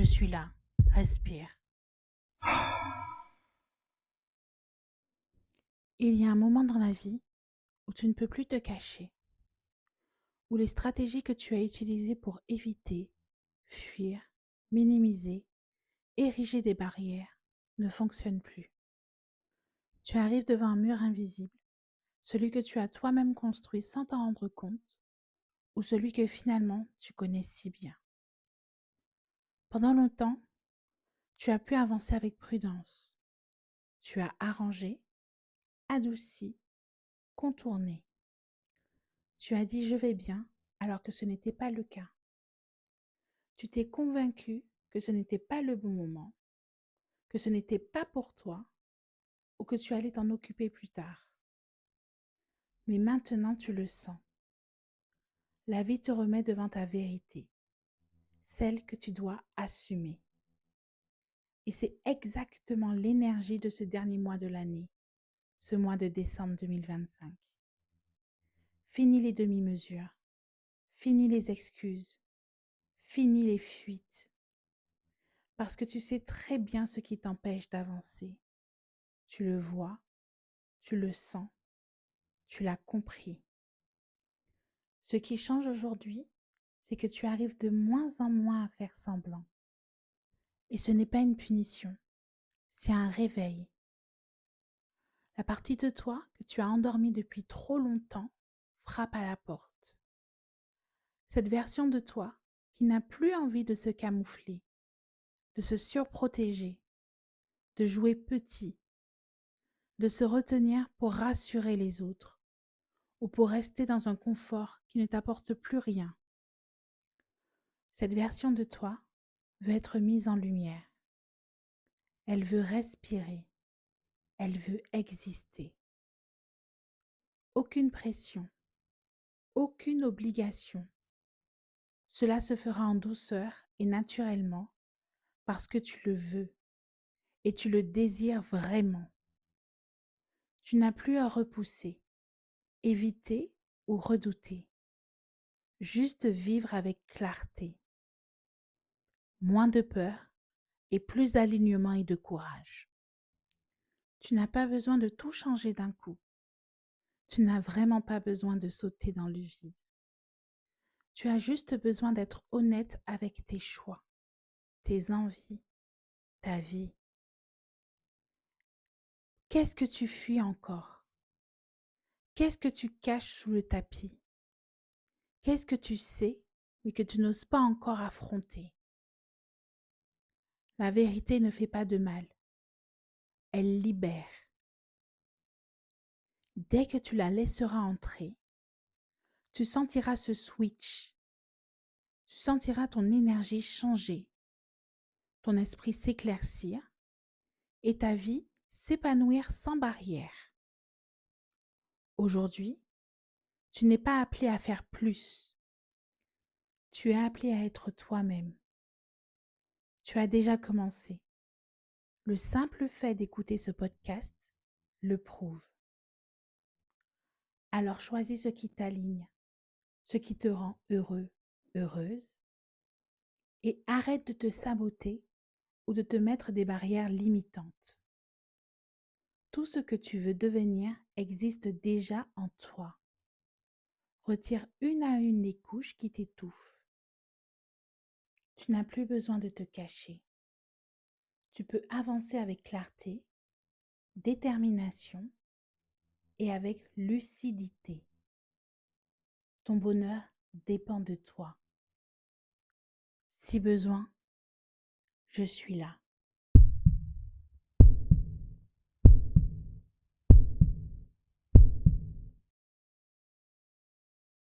suis là. Respire. Il y a un moment dans la vie où tu ne peux plus te cacher, où les stratégies que tu as utilisées pour éviter, fuir, minimiser, ériger des barrières ne fonctionnent plus. Tu arrives devant un mur invisible, celui que tu as toi-même construit sans t'en rendre compte, ou celui que finalement tu connais si bien. Pendant longtemps, tu as pu avancer avec prudence. Tu as arrangé, adouci, contourné. Tu as dit je vais bien alors que ce n'était pas le cas. Tu t'es convaincu que ce n'était pas le bon moment, que ce n'était pas pour toi ou que tu allais t'en occuper plus tard. Mais maintenant tu le sens. La vie te remet devant ta vérité, celle que tu dois assumer. Et c'est exactement l'énergie de ce dernier mois de l'année, ce mois de décembre 2025. Fini les demi-mesures, fini les excuses, fini les fuites. Parce que tu sais très bien ce qui t'empêche d'avancer. Tu le vois, tu le sens, tu l'as compris. Ce qui change aujourd'hui, c'est que tu arrives de moins en moins à faire semblant. Et ce n'est pas une punition, c'est un réveil. La partie de toi que tu as endormie depuis trop longtemps frappe à la porte. Cette version de toi qui n'a plus envie de se camoufler, de se surprotéger, de jouer petit, de se retenir pour rassurer les autres ou pour rester dans un confort qui ne t'apporte plus rien. Cette version de toi veut être mise en lumière. Elle veut respirer. Elle veut exister. Aucune pression, aucune obligation. Cela se fera en douceur et naturellement parce que tu le veux et tu le désires vraiment. Tu n'as plus à repousser, éviter ou redouter. Juste vivre avec clarté. Moins de peur et plus d'alignement et de courage. Tu n'as pas besoin de tout changer d'un coup. Tu n'as vraiment pas besoin de sauter dans le vide. Tu as juste besoin d'être honnête avec tes choix, tes envies, ta vie. Qu'est-ce que tu fuis encore? Qu'est-ce que tu caches sous le tapis? Qu'est-ce que tu sais mais que tu n'oses pas encore affronter? La vérité ne fait pas de mal. Elle libère. Dès que tu la laisseras entrer, tu sentiras ce switch. Tu sentiras ton énergie changer, ton esprit s'éclaircir et ta vie s'épanouir sans barrière. Aujourd'hui, tu n'es pas appelé à faire plus. Tu es appelé à être toi-même. Tu as déjà commencé. Le simple fait d'écouter ce podcast le prouve. Alors choisis ce qui t'aligne, ce qui te rend heureux, heureuse, et arrête de te saboter ou de te mettre des barrières limitantes. Tout ce que tu veux devenir existe déjà en toi. Retire une à une les couches qui t'étouffent. Tu n'as plus besoin de te cacher. Tu peux avancer avec clarté, détermination et avec lucidité. Ton bonheur dépend de toi. Si besoin, je suis là.